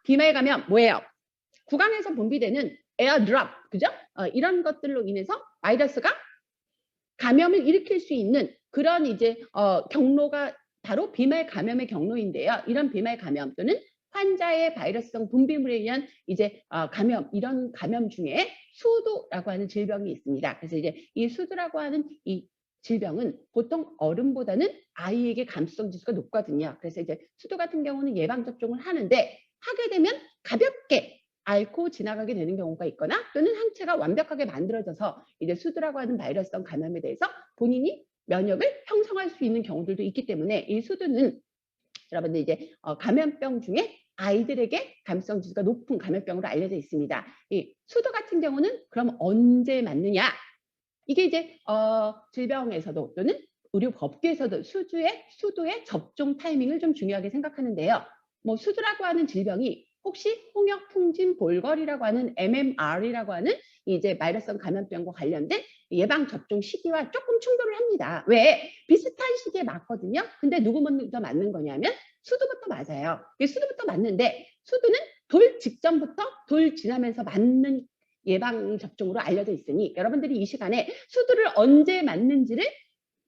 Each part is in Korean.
비말 감염 뭐예요? 구강에서 분비되는 에어드롭, 그죠? 이런 것들로 인해서 바이러스가 감염을 일으킬 수 있는 그런 이제 경로가 바로 비말 감염의 경로인데요. 이런 비말 감염 또는 환자의 바이러스성 분비물에 의한 이제 감염, 이런 감염 중에 수두라고 하는 질병이 있습니다. 그래서 이제 이 수두라고 하는 이 질병은 보통 어른보다는 아이에게 감수성 지수가 높거든요. 그래서 이제 수두 같은 경우는 예방 접종을 하는데 하게 되면 가볍게 앓고 지나가게 되는 경우가 있거나 또는 항체가 완벽하게 만들어져서 이제 수두라고 하는 바이러스성 감염에 대해서 본인이 면역을 형성할 수 있는 경우들도 있기 때문에 이 수두는 여러분들 이제 감염병 중에 아이들에게 감수성 지수가 높은 감염병으로 알려져 있습니다. 이 수두 같은 경우는 그럼 언제 맞느냐? 이게 이제 질병에서도 또는 의료법계에서도 수두의 접종 타이밍을 좀 중요하게 생각하는데요. 뭐 수두라고 하는 질병이 혹시 홍역 풍진 볼거리라고 하는 MMR이라고 하는 이제 바이러스성 감염병과 관련된 예방 접종 시기와 조금 충돌을 합니다. 왜? 비슷한 시기에 맞거든요. 근데 누구부터 맞는 거냐면 수두부터 맞아요. 수두부터 맞는데 수두는 돌 직전부터 돌 지나면서 맞는 예방 접종으로 알려져 있으니 여러분들이 이 시간에 수두를 언제 맞는지를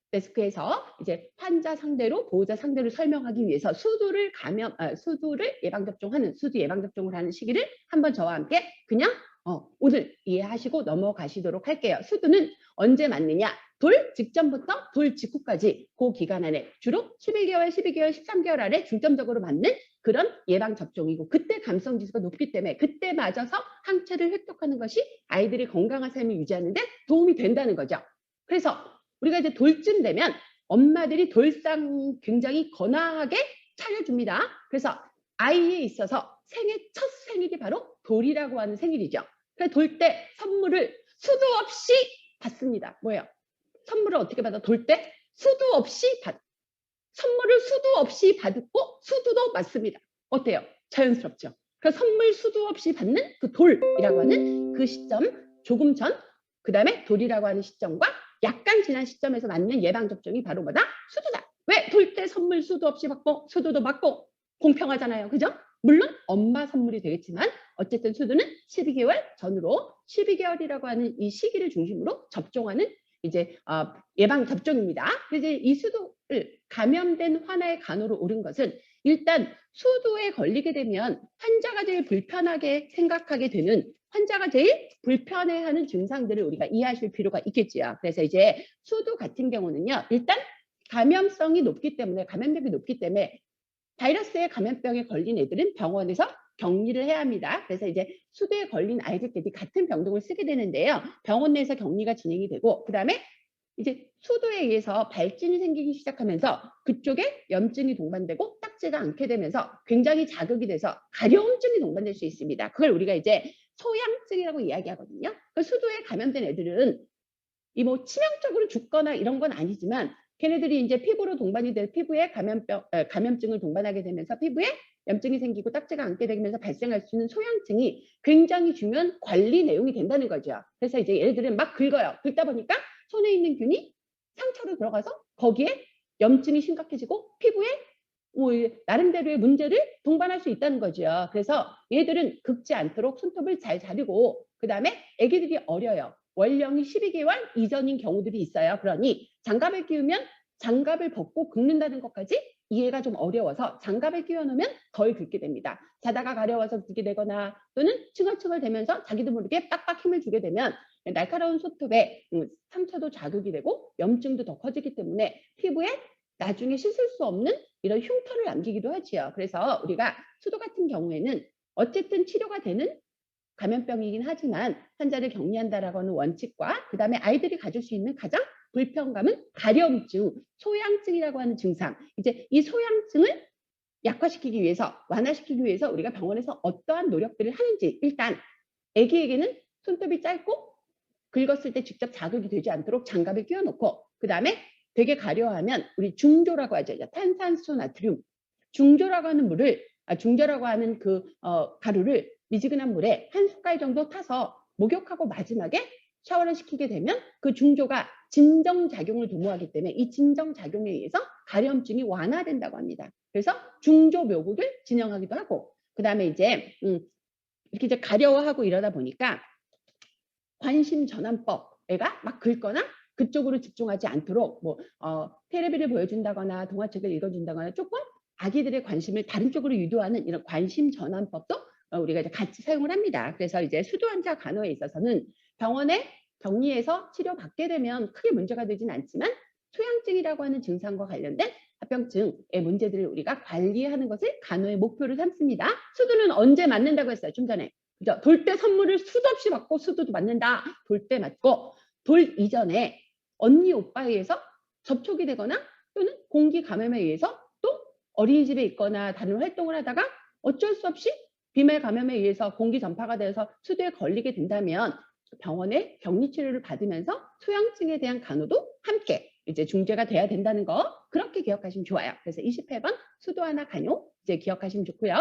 데스크에서 이제 환자 상대로 보호자 상대로 설명하기 위해서 수두를 예방 접종하는 수두 예방 접종을 하는 시기를 한번 저와 함께 그냥 오늘 이해하시고 넘어가시도록 할게요. 수두는 언제 맞느냐? 돌 직전부터 돌 직후까지 그 기간 안에 주로 11개월, 12개월, 13개월 안에 중점적으로 맞는 그런 예방 접종이고 그때 감수성 지수가 높기 때문에 그때 맞아서 항체를 획득하는 것이 아이들이 건강한 삶을 유지하는 데 도움이 된다는 거죠. 그래서 우리가 이제 돌쯤 되면 엄마들이 돌상 굉장히 거나하게 차려줍니다. 그래서 아이에 있어서 첫 생일이 바로 돌이라고 하는 생일이죠. 그래서 돌 때 선물을 수도 없이 받습니다. 뭐예요? 선물을 어떻게 받아? 돌 때 선물을 수도 없이 받고 수두도 맞습니다. 어때요? 자연스럽죠? 그래서 선물 수도 없이 받는 그 돌이라고 하는 그 시점 조금 전, 그 다음에 돌이라고 하는 시점과 약간 지난 시점에서 맞는 예방접종이 바로 뭐다? 수두다. 왜? 돌 때 선물 수도 없이 받고 수두도 받고 공평하잖아요. 그죠? 물론 엄마 선물이 되겠지만 어쨌든 수두는 12개월 전으로 12개월이라고 하는 이 시기를 중심으로 접종하는 이제 예방 접종입니다. 그래서 이 수두를 감염된 환아의 간호로 옳은 것은 일단 수두에 걸리게 되면 환자가 제일 불편하게 생각하게 되는 환자가 제일 불편해하는 증상들을 우리가 이해하실 필요가 있겠지요. 그래서 이제 수두 같은 경우는요. 일단 감염성이 높기 때문에 감염력이 높기 때문에 바이러스의 감염병에 걸린 애들은 병원에서 격리를 해야 합니다. 그래서 이제 수두에 걸린 아이들끼리 같은 병동을 쓰게 되는데요. 병원 내에서 격리가 진행이 되고 그다음에 이제 수두에 의해서 발진이 생기기 시작하면서 그쪽에 염증이 동반되고 딱지가 않게 되면서 굉장히 자극이 돼서 가려움증이 동반될 수 있습니다. 그걸 우리가 이제 소양증이라고 이야기하거든요. 그 수두에 감염된 애들은 이 뭐 치명적으로 죽거나 이런 건 아니지만 걔네들이 이제 피부로 동반이 돼 피부에 감염증을 동반하게 되면서 피부에 염증이 생기고 딱지가 않게 되면서 발생할 수 있는 소양증이 굉장히 중요한 관리 내용이 된다는 거죠. 그래서 이제 얘네들은 막 긁어요. 긁다 보니까 손에 있는 균이 상처로 들어가서 거기에 염증이 심각해지고 피부에 뭐 나름대로의 문제를 동반할 수 있다는 거죠. 그래서 얘들은 긁지 않도록 손톱을 잘 자르고 그다음에 아기들이 어려요. 원령이 12개월 이전인 경우들이 있어요. 그러니 장갑을 끼우면 장갑을 벗고 긁는다는 것까지 이해가 좀 어려워서 장갑을 끼워놓으면 덜 긁게 됩니다. 자다가 가려워서 긁게 되거나 또는 칭얼칭얼 대면서 자기도 모르게 빡빡 힘을 주게 되면 날카로운 손톱에 상처도 자극이 되고 염증도 더 커지기 때문에 피부에 나중에 씻을 수 없는 이런 흉터를 남기기도 하지요. 그래서 우리가 수도 같은 경우에는 어쨌든 치료가 되는 감염병이긴 하지만 환자를 격리한다라고 하는 원칙과 그다음에 아이들이 가질 수 있는 가장 불편감은 가려움증, 소양증이라고 하는 증상. 이제 이 소양증을 약화시키기 위해서, 완화시키기 위해서 우리가 병원에서 어떠한 노력들을 하는지 일단 아기에게는 손톱이 짧고 긁었을 때 직접 자극이 되지 않도록 장갑을 끼워놓고 그다음에 되게 가려워하면 우리 중조라고 하죠. 탄산수 나트륨. 중조라고 하는 중조라고 하는 그 가루를 미지근한 물에 한 숟갈 정도 타서 목욕하고 마지막에 샤워를 시키게 되면 그 중조가 진정작용을 도모하기 때문에 이 진정작용에 의해서 가려움증이 완화된다고 합니다. 그래서 중조 묘국을 진행하기도 하고 그다음에 이제 이렇게 이제 가려워하고 이러다 보니까 관심 전환법, 애가 막 긁거나 그쪽으로 집중하지 않도록 뭐 테레비를 보여준다거나 동화책을 읽어준다거나 조금 아기들의 관심을 다른 쪽으로 유도하는 이런 관심 전환법도 우리가 이제 같이 사용을 합니다. 그래서 이제 수도 환자 간호에 있어서는 병원에 격리해서 치료받게 되면 크게 문제가 되진 않지만 소양증이라고 하는 증상과 관련된 합병증의 문제들을 우리가 관리하는 것을 간호의 목표로 삼습니다. 수두는 언제 맞는다고 했어요? 좀 전에. 그죠? 돌 때 선물을 수도 없이 받고 수두도 맞는다. 돌 때 맞고 돌 이전에 언니 오빠에 의해서 접촉이 되거나 또는 공기 감염에 의해서 또 어린이집에 있거나 다른 활동을 하다가 어쩔 수 없이 비말 감염에 의해서 공기 전파가 돼서 수두에 걸리게 된다면 병원에 격리 치료를 받으면서 소양증에 대한 간호도 함께 이제 중재가 돼야 된다는 거 그렇게 기억하시면 좋아요. 그래서 28번 수도 하나 간호 이제 기억하시면 좋고요.